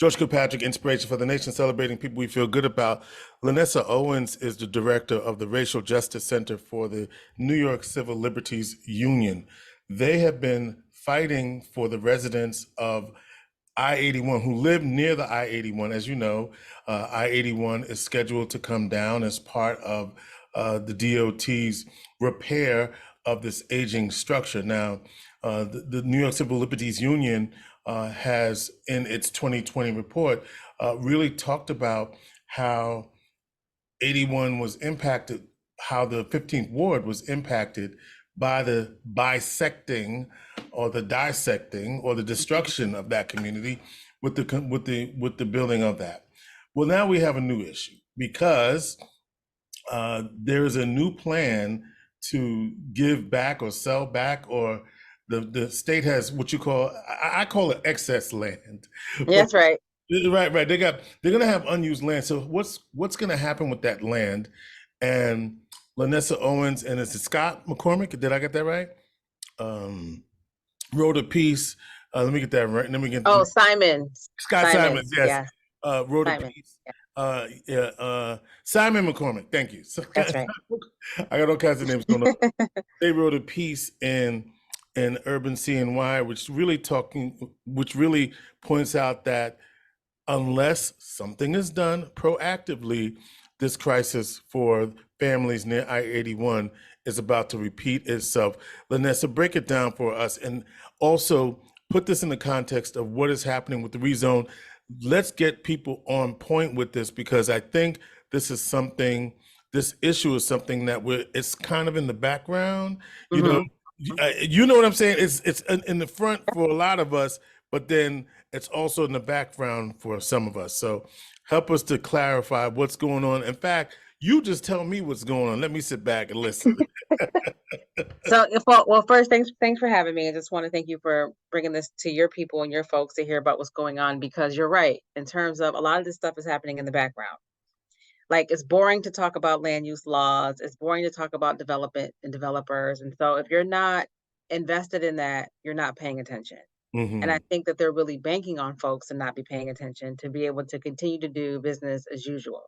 George Kilpatrick Inspiration for the Nation, celebrating people we feel good about. Lanessa Owens is the director of the Racial Justice Center for the New York Civil Liberties Union. They have been fighting for the residents of I-81 who live near the I-81. As you know, I-81 is scheduled to come down as part of the DOT's repair of this aging structure. Now, the New York Civil Liberties Union has, in its 2020 report, really talked about how 81 was impacted, how the 15th Ward was impacted by the bisecting or the dissecting or the destruction of that community with the building of that. Well, now we have a new issue because there is a new plan to give back or sell back, or the state has what you call, I call it excess land. That's right. Right. They're gonna have unused land. So what's gonna happen with that land? And Lanessa Owens and is it Scott McCormick? Did I get that right? Wrote a piece. Let me get that right. Let me get. Oh, Simon. Scott Simons, yes. Wrote Simon. a piece. Simon McCormick. Thank you. So, that's right. I got all kinds of names going on. They wrote a piece in Urban CNY, which really points out that unless something is done proactively, this crisis for families near I-81 is about to repeat itself. Lanessa, break it down for us and also put this in the context of what is happening with the rezone. Let's get people on point with this, because I think this issue is something that it's kind of in the background. You know what I'm saying? It's in the front for a lot of us, but then it's also in the background for some of us. So help us to clarify what's going on. In fact, you just tell me what's going on. Let me sit back and listen. Well, first, thanks for having me. I just want to thank you for bringing this to your people and your folks to hear about what's going on, because you're right. In terms of a lot of this stuff is happening in the background. Like, it's boring to talk about land use laws. It's boring to talk about development and developers. And so if you're not invested in that, you're not paying attention. And I think that they're really banking on folks to not be paying attention to be able to continue to do business as usual.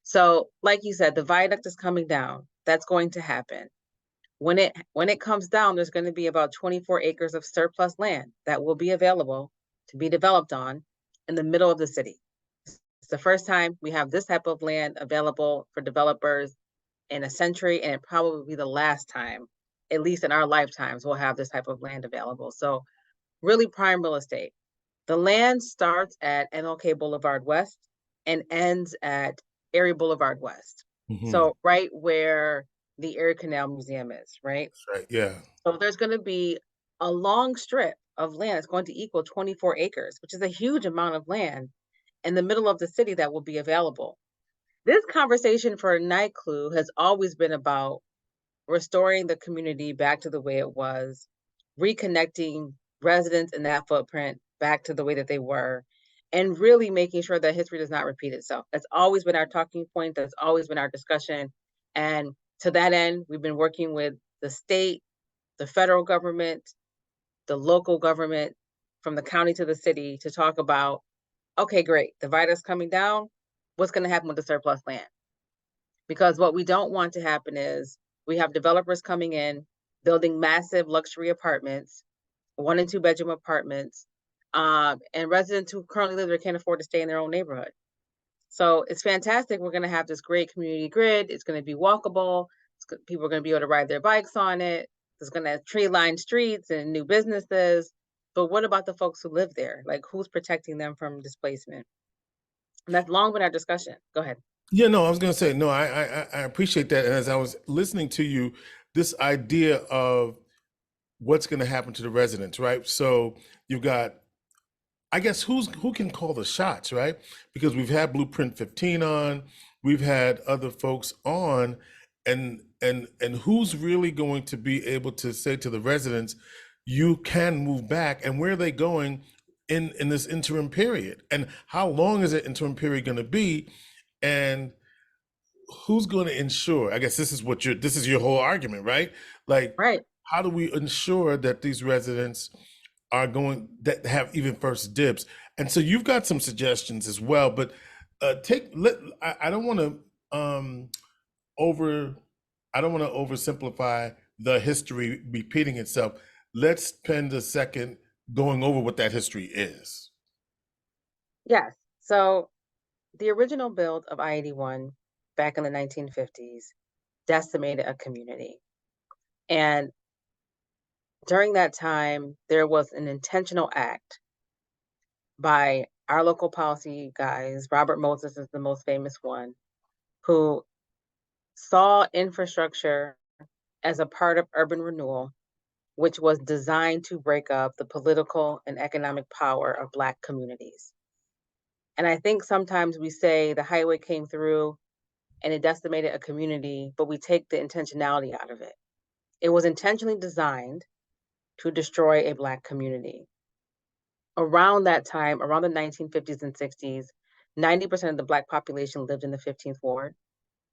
So like you said, the viaduct is coming down. That's going to happen. When it comes down, there's going to be about 24 acres of surplus land that will be available to be developed on in the middle of the city. It's the first time we have this type of land available for developers in a century, and it probably will be the last time, at least in our lifetimes, we'll have this type of land available. So really prime real estate. The land starts at MLK Boulevard West and ends at Erie Boulevard West. So right where the Erie Canal Museum is, right? That's right, yeah. So there's going to be a long strip of land that's going to equal 24 acres, which is a huge amount of land in the middle of the city that will be available. This conversation for Night Clue has always been about restoring the community back to the way it was, reconnecting residents in that footprint back to the way that they were, and really making sure that history does not repeat itself. That's always been our talking point. That's always been our discussion. And to that end, we've been working with the state, the federal government, the local government, from the county to the city, to talk about, okay, great, the viaduct's coming down. What's going to happen with the surplus land? Because what we don't want to happen is we have developers coming in, building massive luxury apartments, 1 and 2 bedroom apartments, and residents who currently live there can't afford to stay in their own neighborhood. So it's fantastic. We're going to have this great community grid. It's going to be walkable. People are going to be able to ride their bikes on it. It's going to have tree-lined streets and new businesses. But what about the folks who live there? Like, who's protecting them from displacement? And that's long been our discussion. Go ahead. Yeah, no, I was going to say, no, I appreciate that. And as I was listening to you, this idea of what's going to happen to the residents, right? So you've got, I guess, who can call the shots, right? Because we've had Blueprint 15 on, we've had other folks on, and who's really going to be able to say to the residents, you can move back, and where are they going in this interim period? And how long is that interim period going to be? And who's going to ensure? I guess this is your whole argument, right? Like, right. How do we ensure that these residents are that have even first dibs? And so you've got some suggestions as well, but I don't want to over I don't want to oversimplify the history repeating itself. Let's spend a second going over what that history is. Yes. So the original build of I-81 back in the 1950s decimated a community. And during that time, there was an intentional act by our local policy guys. Robert Moses is the most famous one, who saw infrastructure as a part of urban renewal, which was designed to break up the political and economic power of Black communities. And I think sometimes we say the highway came through and it decimated a community, but we take the intentionality out of it. It was intentionally designed to destroy a Black community. Around that time, around the 1950s and 60s, 90% of the Black population lived in the 15th Ward.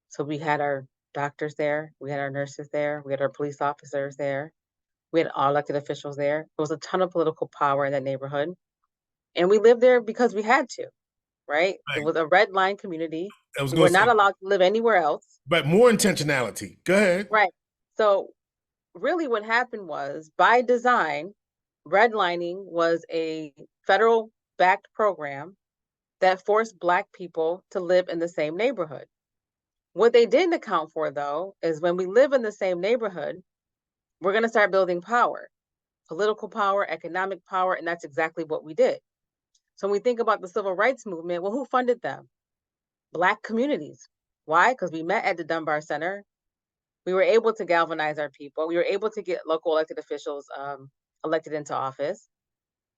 So we had our doctors there, we had our nurses there, we had our police officers there, we had all elected officials there. There was a ton of political power in that neighborhood. And we lived there because we had to, right? It Right. was a red line community. I was We going were to not say, allowed to live anywhere else. but more intentionality. Go ahead. Right. So really what happened was, by design, redlining was a federal backed program that forced Black people to live in the same neighborhood. What they didn't account for, though, is when we live in the same neighborhood, we're going to start building power, political power, economic power, and that's exactly what we did. So when we think about the civil rights movement, well, who funded them? Black communities. Why? Because we met at the Dunbar Center. We were able to galvanize our people. We were able to get local elected officials elected into office.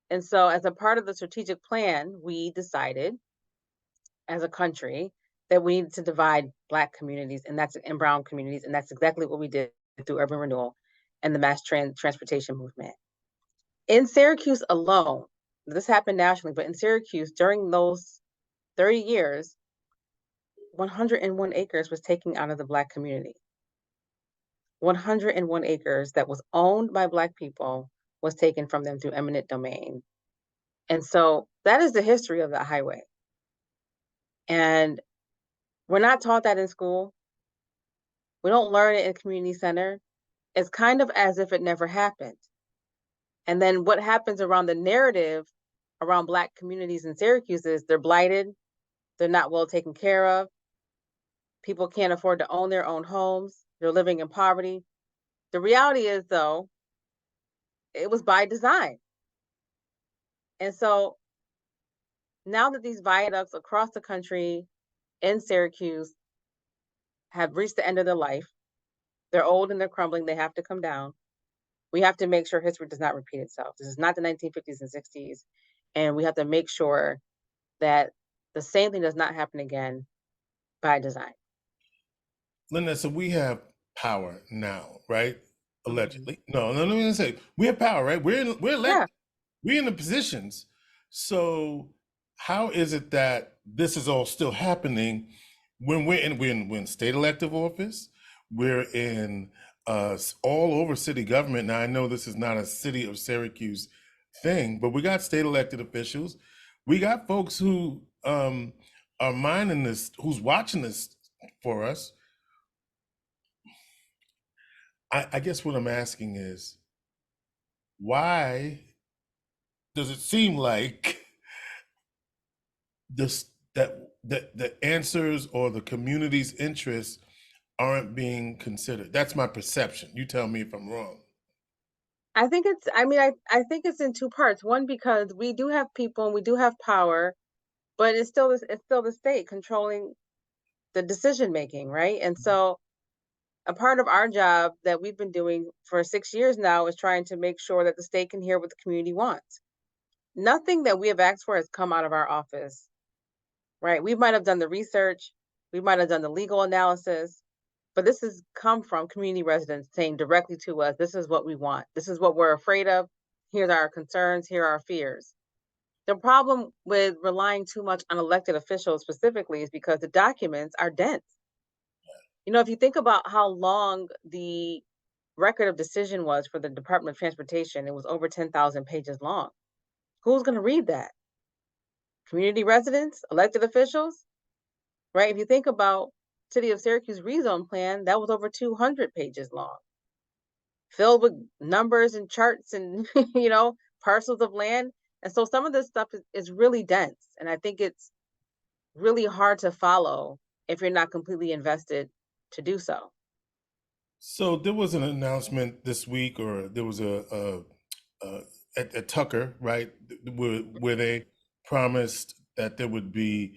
And so, as a part of the strategic plan, we decided as a country that we need to divide Black communities and brown communities. And that's exactly what we did through urban renewal and the mass transportation movement. In Syracuse alone, this happened nationally, but in Syracuse during those 30 years, 101 acres was taken out of the Black community. 101 acres that was owned by Black people was taken from them through eminent domain. And so that is the history of the highway. And we're not taught that in school. We don't learn it in community center. It's kind of as if it never happened. And then what happens around the narrative around Black communities in Syracuse is they're blighted, they're not well taken care of, people can't afford to own their own homes, they're living in poverty. The reality is, though, it was by design. And so now that these viaducts across the country in Syracuse have reached the end of their life, they're old and they're crumbling, they have to come down. We have to make sure history does not repeat itself. This is not the 1950s and 60s. And we have to make sure that the same thing does not happen again by design. Linda, so we have power now, right? Mhm. Allegedly. No, let me say we have power, right? We're Yeah. elected. We're in the positions. So how is it that this is all still happening when we're in state elective office? We're in all over city government. Now I know this is not a city of Syracuse thing, but we got state elected officials. We got folks who are minding this, who's watching this for us. I guess what I'm asking is, why does it seem like this that the answers or the community's interests aren't being considered? That's my perception. You tell me if I'm wrong. I think it's in two parts. One, because we do have people and we do have power, but it's still the state controlling the decision making, right? And so a part of our job that we've been doing for 6 years now is trying to make sure that the state can hear what the community wants. Nothing that we have asked for has come out of our office, right? We might have done the research, we might have done the legal analysis, but this has come from community residents saying directly to us, this is what we want. This is what we're afraid of. Here's our concerns. Here are our fears. The problem with relying too much on elected officials specifically is because the documents are dense. You know, if you think about how long the record of decision was for the Department of Transportation, it was over 10,000 pages long. Who's going to read that? community residents, elected officials, right? If you think about City of Syracuse rezone plan, that was over 200 pages long, filled with numbers and charts and parcels of land. And so some of this stuff is really dense, and I think it's really hard to follow if you're not completely invested to do so. So there was an announcement this week, or there was a at Tucker, right, where they promised that there would be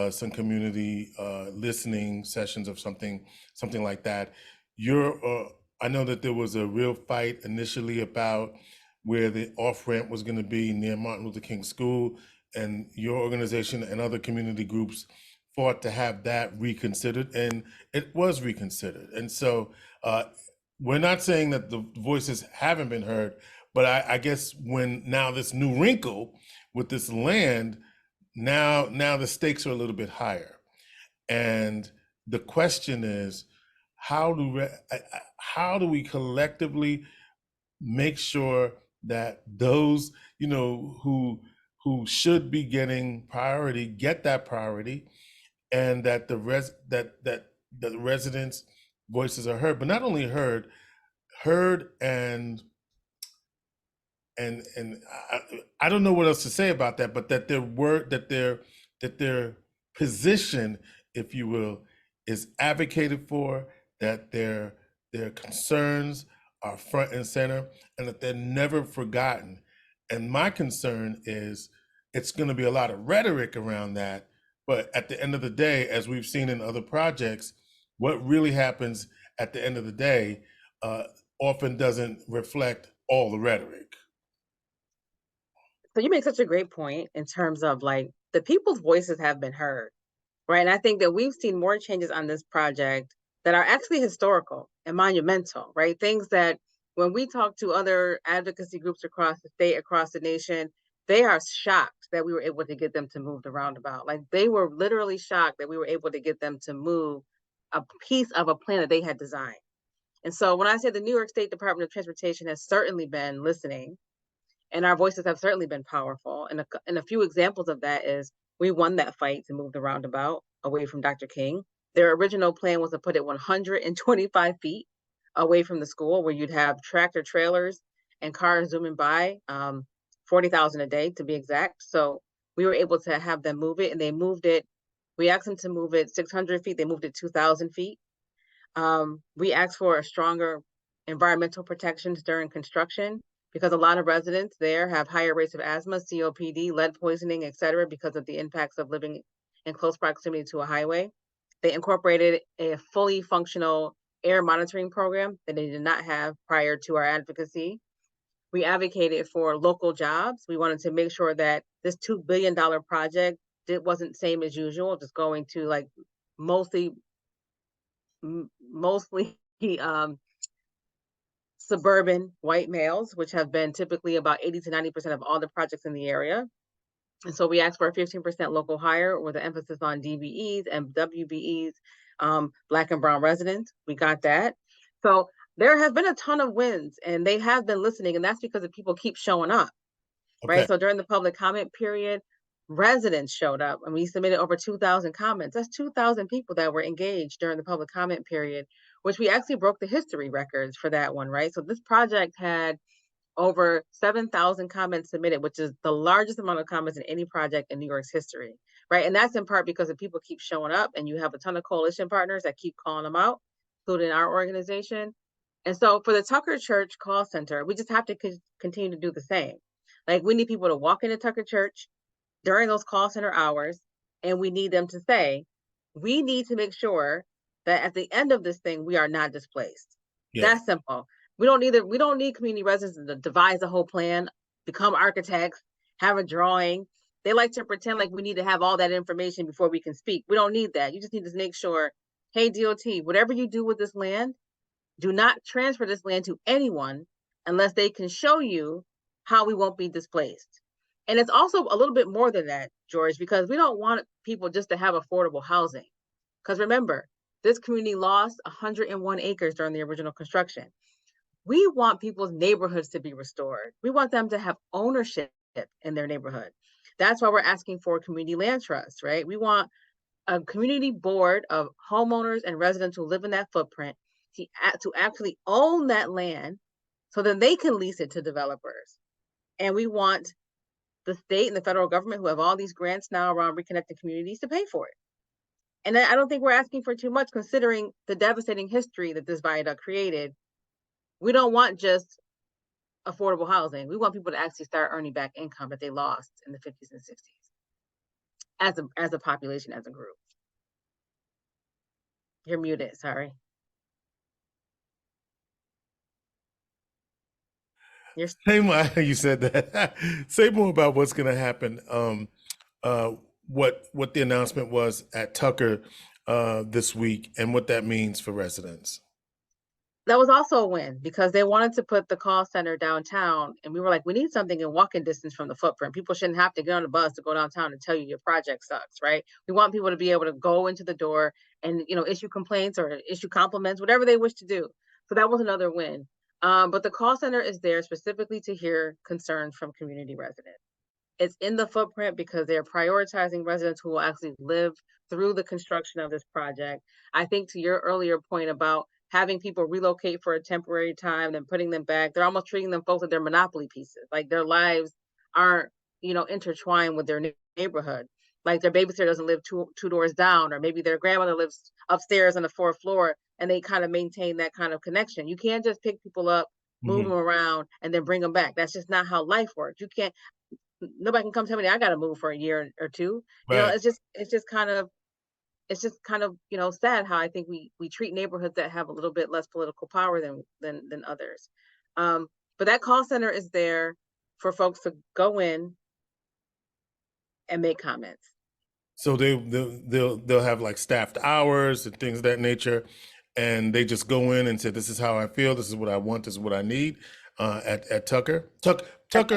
some community listening sessions of something like that. I know that there was a real fight initially about where the off ramp was going to be near Martin Luther King School, and your organization and other community groups fought to have that reconsidered, and it was reconsidered. And so we're not saying that the voices haven't been heard, but I guess when now this new wrinkle with this land, now the stakes are a little bit higher. And the question is, how do we collectively make sure that those who should be getting priority get that priority, and that the residents' voices are heard, but not only heard and I don't know what else to say about that, but that their position, if you will, is advocated for, that their concerns are front and center, and that they're never forgotten. And my concern is it's going to be a lot of rhetoric around that, but at the end of the day, as we've seen in other projects, what really happens at the end of the day often doesn't reflect all the rhetoric. So you make such a great point in terms of like the people's voices have been heard, right? And I think that we've seen more changes on this project that are actually historical and monumental, right? Things that when we talk to other advocacy groups across the state, across the nation, they are shocked that we were able to get them to move the roundabout. Like they were literally shocked that we were able to get them to move a piece of a plan that they had designed. And so when I say the New York State Department of Transportation has certainly been listening, and our voices have certainly been powerful. And a few examples of that is we won that fight to move the roundabout away from Dr. King. Their original plan was to put it 125 feet away from the school, where you'd have tractor trailers and cars zooming by, 40,000 a day to be exact. So we were able to have them move it, and they moved it. We asked them to move it 600 feet. They moved it 2,000 feet. We asked for a stronger environmental protections during construction, because a lot of residents there have higher rates of asthma, COPD, lead poisoning, et cetera, because of the impacts of living in close proximity to a highway. They incorporated a fully functional air monitoring program that they did not have prior to our advocacy. We advocated for local jobs. We wanted to make sure that this $2 billion project, it wasn't same as usual, just going to like mostly suburban white males, which have been typically about 80 to 90% of all the projects in the area. And so we asked for a 15% local hire with an emphasis on DBEs and WBEs, Black and Brown residents. We got that. So there has been a ton of wins, and they have been listening, and that's because the people keep showing up, Okay. right? So during the public comment period, residents showed up, and we submitted over 2,000 comments. That's 2,000 people that were engaged during the public comment period, which we actually broke the history records for that one, right? So this project had over 7,000 comments submitted, which is the largest amount of comments in any project in New York's history, right? And that's in part because the people keep showing up, and you have a ton of coalition partners that keep calling them out, including our organization. And so for the Tucker Church call center, we just have to continue to do the same. Like we need people to walk into Tucker Church during those call center hours, and we need them to say, we need to make sure that at the end of this thing, we are not displaced. Yeah. That's simple. We don't need community residents to devise a whole plan, become architects, have a drawing. They like to pretend like we need to have all that information before we can speak. We don't need that. You just need to make sure, hey, DOT, whatever you do with this land, do not transfer this land to anyone unless they can show you how we won't be displaced. And it's also a little bit more than that, George, because we don't want people just to have affordable housing. Because remember, this community lost 101 acres during the original construction. We want people's neighborhoods to be restored. We want them to have ownership in their neighborhood. That's why we're asking for a community land trust, right? We want a community board of homeowners and residents who live in that footprint to actually own that land so then they can lease it to developers. And we want the state and the federal government, who have all these grants now around reconnecting communities, to pay for it. And I don't think we're asking for too much, considering the devastating history that this viaduct created. We don't want just affordable housing. We want people to actually start earning back income that they lost in the 50s and 60s as a population, as a group. You're muted, sorry. Say more, you said that. Say more about what's going to happen. What the announcement was at Tucker this week, and what that means for residents. That was also a win, because they wanted to put the call center downtown, and we were like, we need something in walking distance from the footprint. People shouldn't have to get on a bus to go downtown and tell you your project sucks, right? We want people to be able to go into the door and, issue complaints or issue compliments, whatever they wish to do. So that was another win. But the call center is there specifically to hear concerns from community residents. It's in the footprint because they're prioritizing residents who will actually live through the construction of this project. I think, to your earlier point about having people relocate for a temporary time, then putting them back, they're almost treating them folks like they're monopoly pieces. Like, their lives aren't, intertwined with their neighborhood. Like, their babysitter doesn't live two doors down, or maybe their grandmother lives upstairs on the fourth floor, and they kind of maintain that kind of connection. You can't just pick people up, move them around, and then bring them back. That's just not how life works. You can't. Nobody can come tell me I got to move for a year or two. Right. It's just kind of sad how I think we treat neighborhoods that have a little bit less political power than others. But that call center is there for folks to go in and make comments. So they'll have like staffed hours and things of that nature, and they just go in and say, "This is how I feel. This is what I want. This is what I need." At Tucker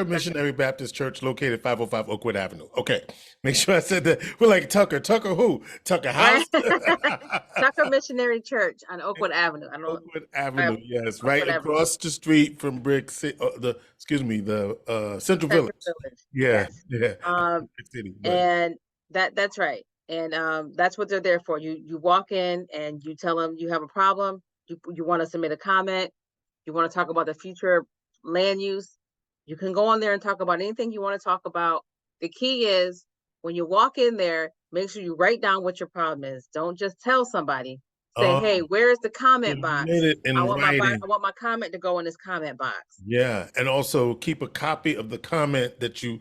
Missionary Baptist Church, located 505 Oakwood Avenue. Okay, make sure I said that. We're like, Tucker who? Tucker House? Tucker Missionary Church on Oakwood Avenue. Oakwood Avenue, yes, right across the street from the Central Village. Yeah, yes. yeah. And that's right. And that's what they're there for. You walk in and you tell them you have a problem. You want to submit a comment. You want to talk about the future land use. You can go on there and talk about anything you want to talk about. The key is, when you walk in there, make sure you write down what your problem is. Don't just tell somebody. Say, hey, where's the comment box? I want my comment to go in this comment box. Yeah, and also keep a copy of the comment that you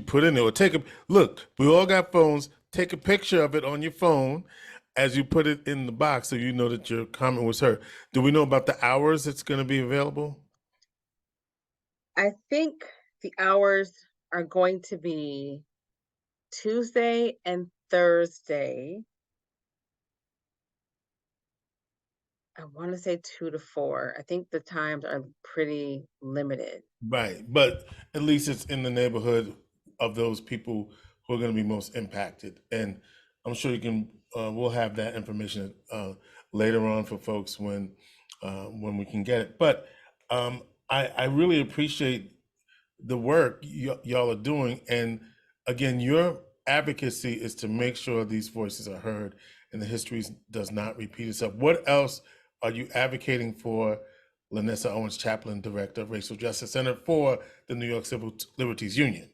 put in there. Or take a look. We all got phones. Take a picture of it on your phone as you put it in the box, so you know that your comment was heard. Do we know about the hours it's going to be available? I think the hours are going to be Tuesday and Thursday. I want to say 2 to 4. I think the times are pretty limited. Right, but at least it's in the neighborhood of those people who are going to be most impacted, and I'm sure you can. We'll have that information later on for folks when we can get it. But I really appreciate the work y'all are doing, and again, your advocacy is to make sure these voices are heard and the history does not repeat itself. What else are you advocating for, Lanessa Owens-Chaplin, Director of Racial Justice Center for the New York Civil Liberties Union?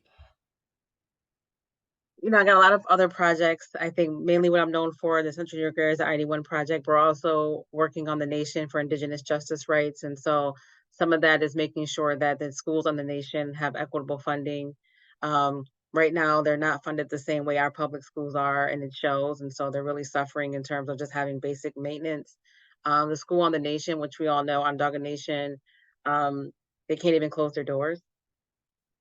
I got a lot of other projects. I think mainly what I'm known for, the Central New York area, is the I-81 project. We're also working on the nation for Indigenous justice rights. And so some of that is making sure that the schools on the nation have equitable funding. Right now, they're not funded the same way our public schools are, and it shows. And so they're really suffering in terms of just having basic maintenance. The school on the nation, which we all know, Onondaga Nation, they can't even close their doors.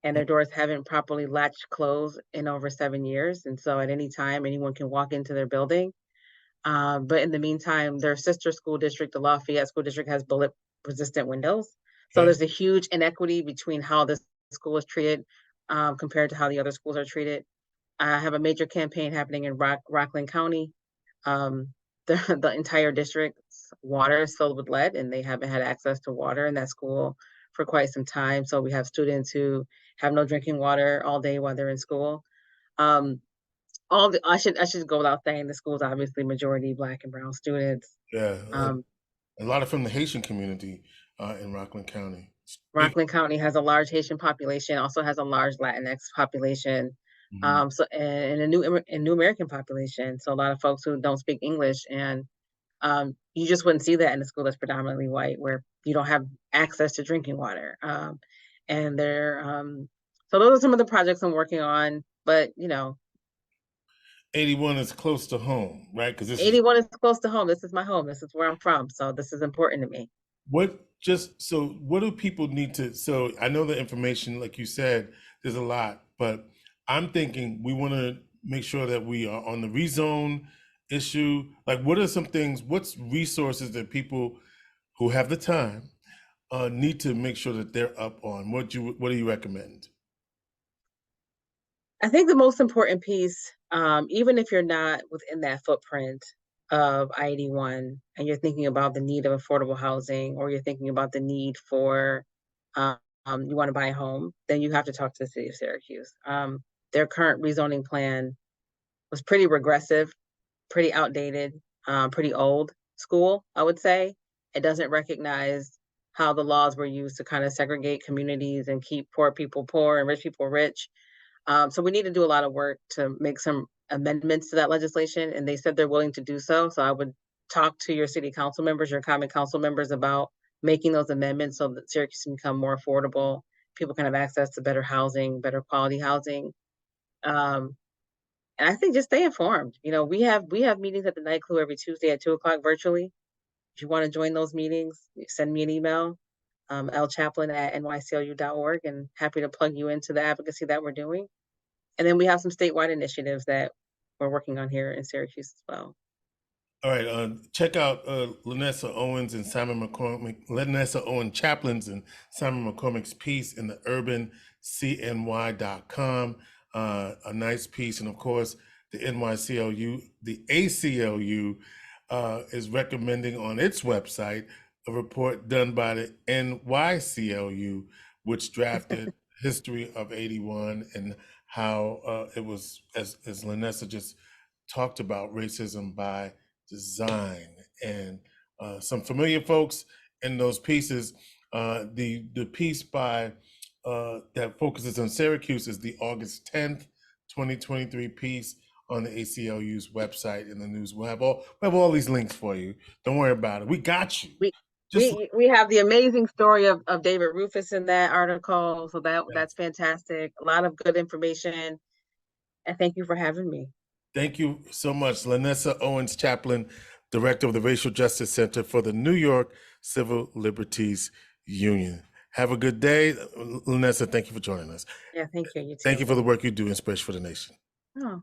And their doors haven't properly latched closed in over 7 years. And so at any time, anyone can walk into their building. But in the meantime, their sister school district, the Lafayette School District, has bullet-resistant windows. So there's a huge inequity between how this school is treated compared to how the other schools are treated. I have a major campaign happening in Rockland County. The entire district's water is filled with lead, and they haven't had access to water in that school for quite some time. So we have students who have no drinking water all day while they're in school. Um, I should go without saying the school's obviously majority Black and brown students. Yeah, Um, a lot of from the Haitian community in Rockland County. Big. Rockland County has a large Haitian population, also has a large Latinx population, Mhm. so and a new American population. So a lot of folks who don't speak English, and you just wouldn't see that in a school that's predominantly white, where you don't have access to drinking water. And they're so those are some of the projects I'm working on. But 81 is close to home, right? Because this is 81 is close to home. This is my home. This is where I'm from. So this is important to me. what do people need to, so I know the information, like you said, there's a lot, but I'm thinking we want to make sure that we are on the rezone issue. Like, what are some things, what's resources that people who have the time need to make sure that they're up on? What do you recommend? I think the most important piece, even if you're not within that footprint of I-81 and you're thinking about the need of affordable housing, or you're thinking about the need for, you want to buy a home, then you have to talk to the city of Syracuse. Their current rezoning plan was pretty regressive, pretty outdated, pretty old school, I would say. It doesn't recognize how the laws were used to kind of segregate communities and keep poor people poor and rich people rich. So we need to do a lot of work to make some amendments to that legislation, and they said they're willing to do so. So I would talk to your city council members, your common council members about making those amendments so that Syracuse can become more affordable. People can have access to better housing, better quality housing. Um, and I think just stay informed. We have meetings at the Night Clue every Tuesday at 2 o'clock virtually. If you want to join those meetings, send me an email, lchaplin@nyclu.org, and happy to plug you into the advocacy that we're doing. And then we have some statewide initiatives that we're working on here in Syracuse as well. All right, check out Lanessa Owens and Simon McCormick, Lanessa Owens-Chaplin's and Simon McCormick's piece in the urbancny.com. A nice piece, and of course, the NYCLU, the ACLU is recommending on its website a report done by the NYCLU, which drafted history of 81 and how it was, as Lanessa just talked about, racism by design, and some familiar folks in those pieces. The piece by that focuses on Syracuse is the August 10th, 2023 piece on the ACLU's website in the news. We have all these links for you. Don't worry about it. We got you. We Just we have the amazing story of David Rufus in that article, so that's yes. fantastic. A lot of good information, and thank you for having me. Thank you so much, Lanessa Owens-Chaplin, Director of the Racial Justice Center for the New York Civil Liberties Union. Have a good day. Lanessa, thank you for joining us. Yeah, thank you. You Thank too. you for the work you do, Inspiration for the Nation. Oh.